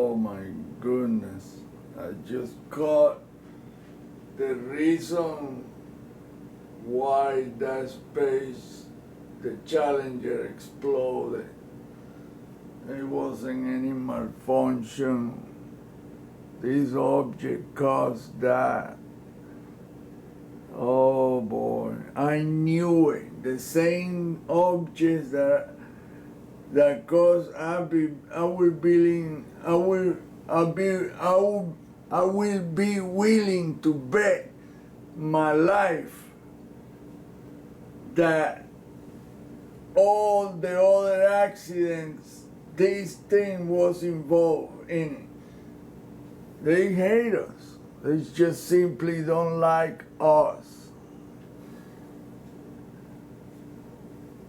Oh my goodness. I just caught the reason why that space, the Challenger, exploded. It wasn't any malfunction. This object caused that. Oh boy, I knew it. The same objects that cause I will be willing to bet my life that all the other accidents this thing was involved in it. They hate us. They just simply don't like us.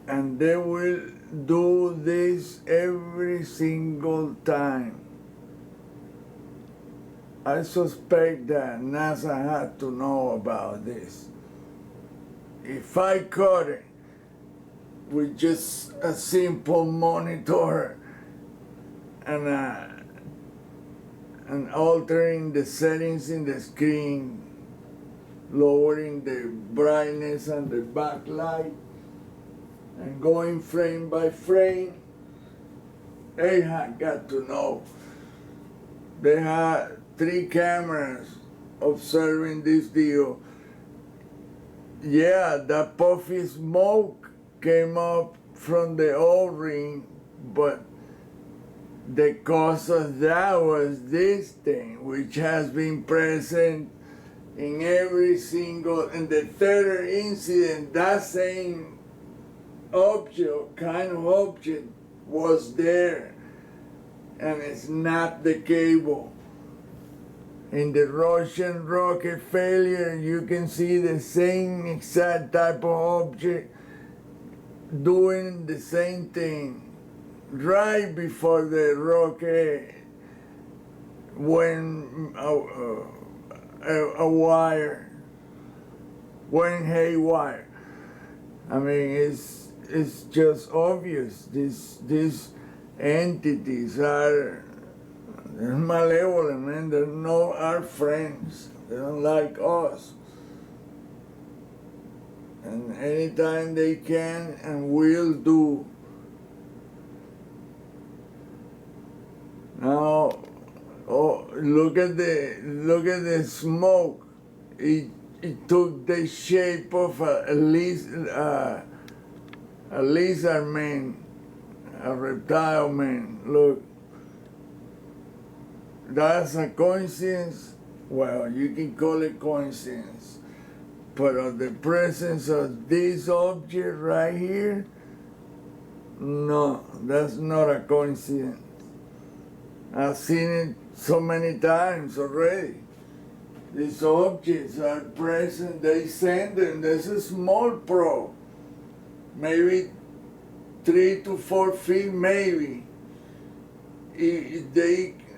And they will do this every single time. I suspect that NASA had to know about this. If I caught it with just a simple monitor and altering the settings in the screen, lowering the brightness and the backlight, and going frame by frame, they had got to know. They had 3 cameras observing this deal. Yeah, that puffy smoke came up from the O-ring, but the cause of that was this thing, which has been present in every single, in the third incident, that same object, kind of object, was there, and it's not the cable. In the Russian rocket failure, you can see the same exact type of object doing the same thing right before the rocket went went haywire. I mean, it's just obvious. These entities are, they're malevolent, man. They're not our friends. They don't like us. And anytime they can and will do. Now, look at the smoke. It took the shape of a lizard man, a reptile man. Look. That's a coincidence? Well, you can call it coincidence. But of the presence of this object right here, no, that's not a coincidence. I've seen it so many times already. These objects are present, they send them. There's a small probe, maybe 3 to 4 feet, maybe.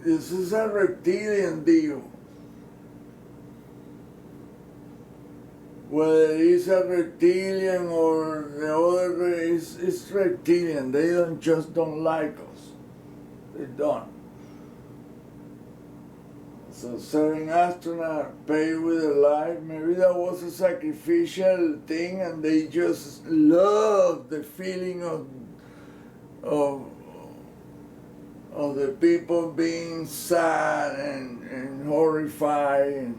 This is a reptilian deal. Whether it's a reptilian or the other race, it's reptilian. They don't like us. They don't. So certain astronauts paid with their life. Maybe that was a sacrificial thing, and they just love the feeling of the people being sad and horrified,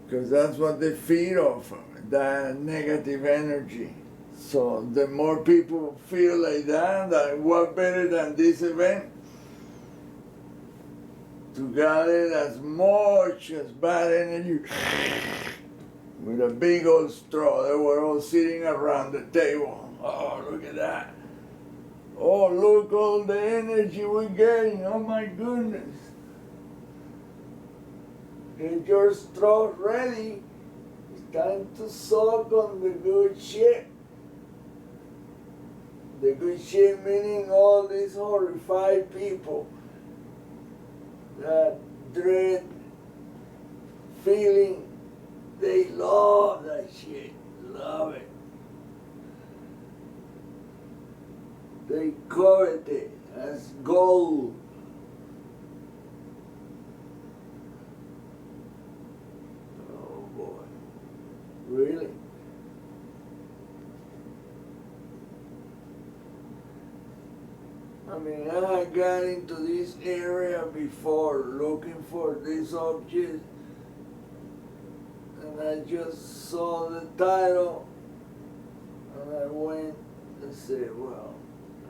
because that's what they feed off of, that negative energy. So the more people feel like that what better than this event to gather as much as bad energy with a big old straw. They were all sitting around the table. Oh, look at that. Oh, look all the energy we're getting. Oh my goodness. Get your straw ready. It's time to suck on the good shit. The good shit meaning all these horrified people. That dread feeling, they love that shit. Love it. They covet it as gold. I mean, I had got into this area before looking for this object, and I just saw the title, and I went and said, well,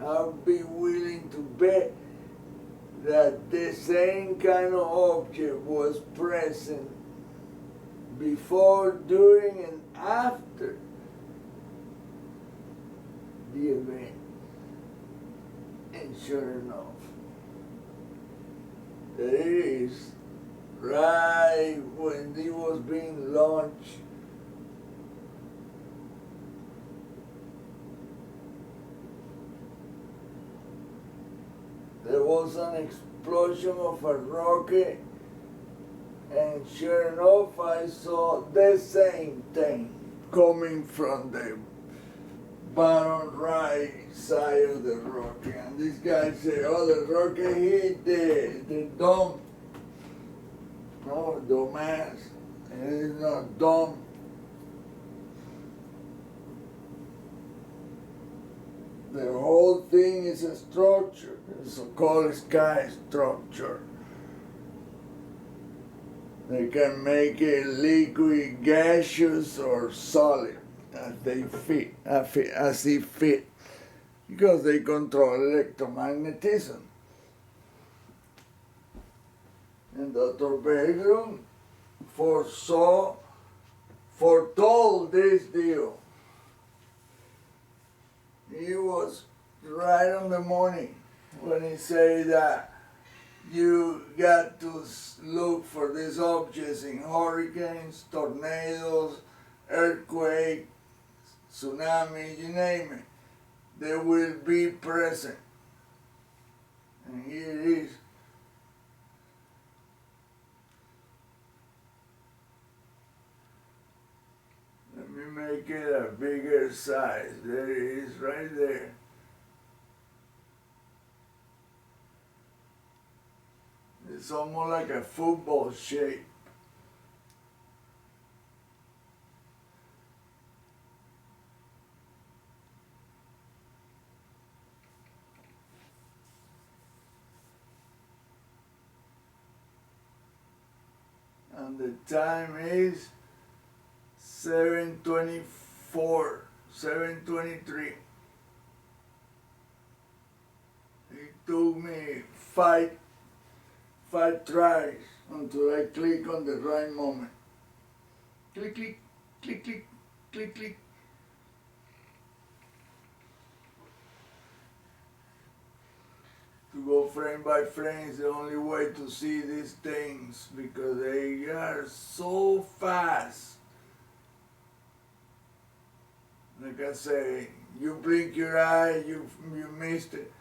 I'll be willing to bet that the same kind of object was present before, during, and after the event. And sure enough, there it is, right when it was being launched. There was an explosion of a rocket, and sure enough, I saw the same thing coming from the bottom right side of the rocket. And this guy said, oh, the rocket hit the dome. No, dumbass. It is not dome. The whole thing is a structure, it's a called sky structure. They can make it liquid, gaseous, or solid as they fit, as it fit, because they control electromagnetism. And Dr. Bergrum foretold this deal. He was right on the money when he said that you got to look for these objects in hurricanes, tornadoes, earthquakes, tsunamis, you name it. They will be present. And here it is. Let me make it a bigger size. There it is, right there. It's almost like a football shape. And the time is 7:24, 7:23. It took me five tries until I click on the right moment. Click, click, click, click, click, click. To go frame by frame is the only way to see these things because they are so fast. Like I say, you blink your eye, you missed it.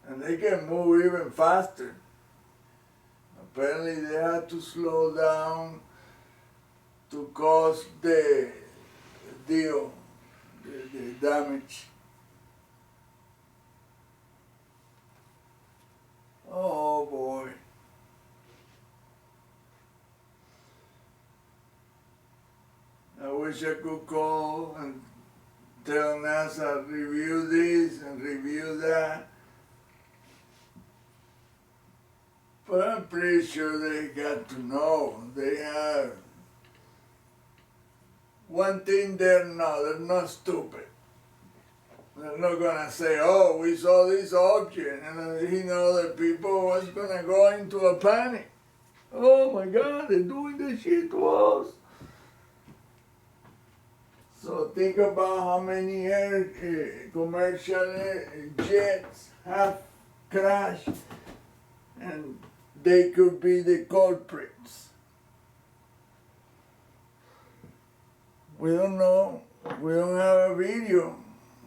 And they can move even faster. Apparently they had to slow down to cause the deal, the damage. Oh boy. I wish I could call and tell NASA, review this and review that. But I'm pretty sure they got to know. They have one thing they're not stupid. They're not gonna say, oh, we saw this object, and that people was gonna go into a panic. Oh my God, they're doing this shit to us. So think about how many commercial jets have crashed, and they could be the culprits. We don't know. We don't have a video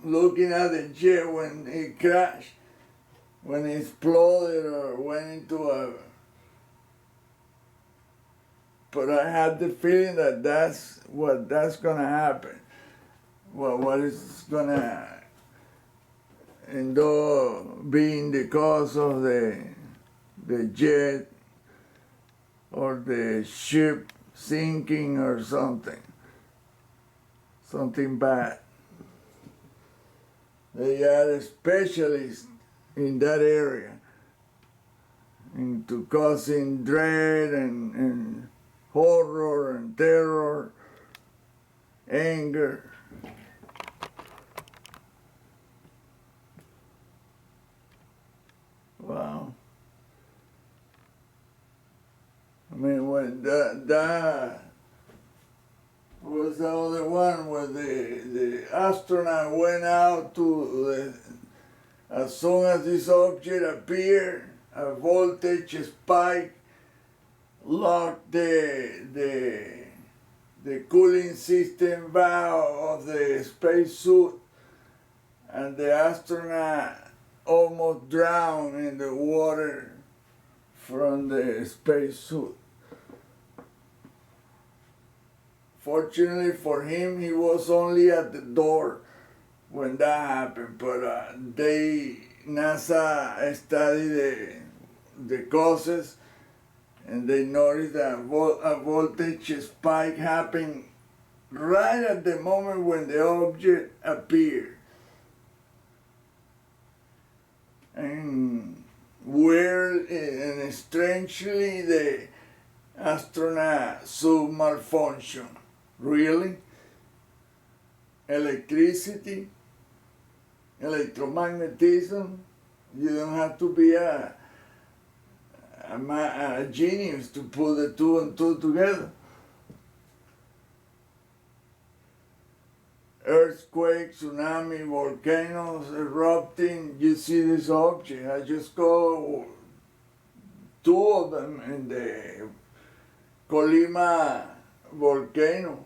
looking at the jet when it crashed, when it exploded or went into a... But I have the feeling that that's gonna happen. Well, what is gonna end up being the cause of the jet or the ship sinking or something bad. They are specialists in that area, into causing dread and horror and terror, anger. Wow. I mean, when that was the other one where the astronaut went out to as soon as this object appeared, a voltage spike locked the cooling system valve of the spacesuit, and the astronaut almost drowned in the water from the spacesuit. Fortunately for him, he was only at the door when that happened, but NASA studied the causes, and they noticed that a voltage spike happened right at the moment when the object appeared. And weird and strangely, the astronaut suit malfunctioned. Really? Electricity? Electromagnetism? You don't have to be a genius to put the two and two together. Earthquake, tsunami, volcanoes erupting. You see this object. I just got two of them in the Colima volcano,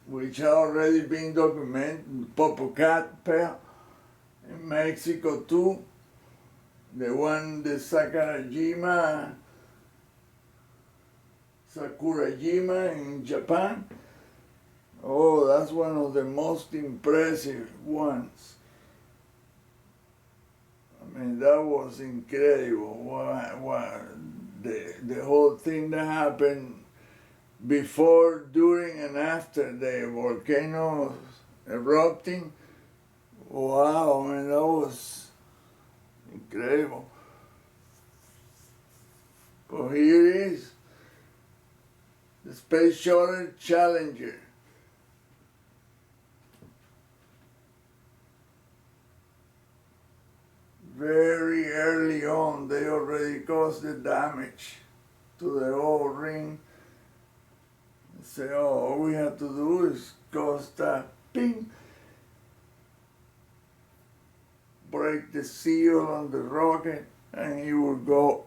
which had already been documented. Popocatépetl in Mexico too. The one, the Sakurajima in Japan. Oh, that's one of the most impressive ones. I mean, that was incredible. The whole thing that happened before, during, and after the volcano erupting. Wow, I mean, that was incredible. But here it is, the Space Shuttle Challenger. Very early on, they already caused the damage to the O-ring. They say, oh, all we have to do is cause that ping, break the seal on the rocket, and it will go.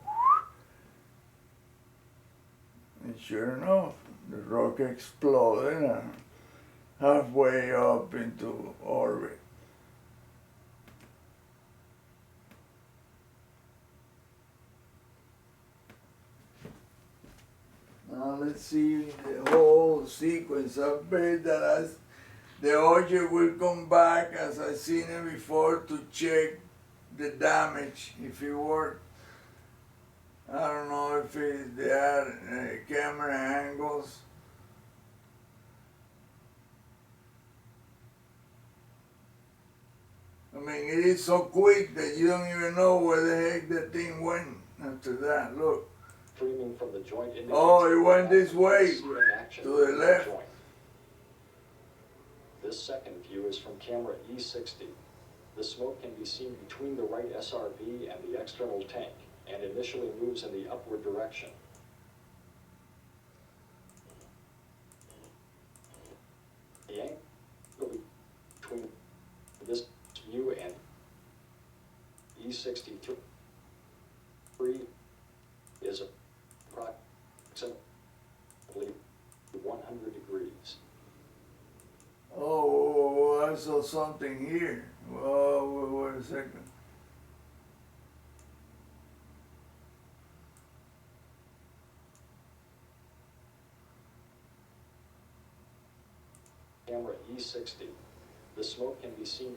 And sure enough, the rocket exploded halfway up into orbit. Now let's see the whole sequence. I bet that the object will come back, as I've seen it before, to check the damage, if it worked. I don't know if they are camera angles. I mean, it is so quick that you don't even know where the heck the thing went after that. Look. Streaming from the joint indicates oh, it went this way, to to the left. This second view is from camera E60. The smoke can be seen between the right SRB and the external tank, and initially moves in the upward direction. The angle between this view and E63 is approximately 100 degrees. Oh, I saw something here. Oh, wait a second. Camera E60. The smoke can be seen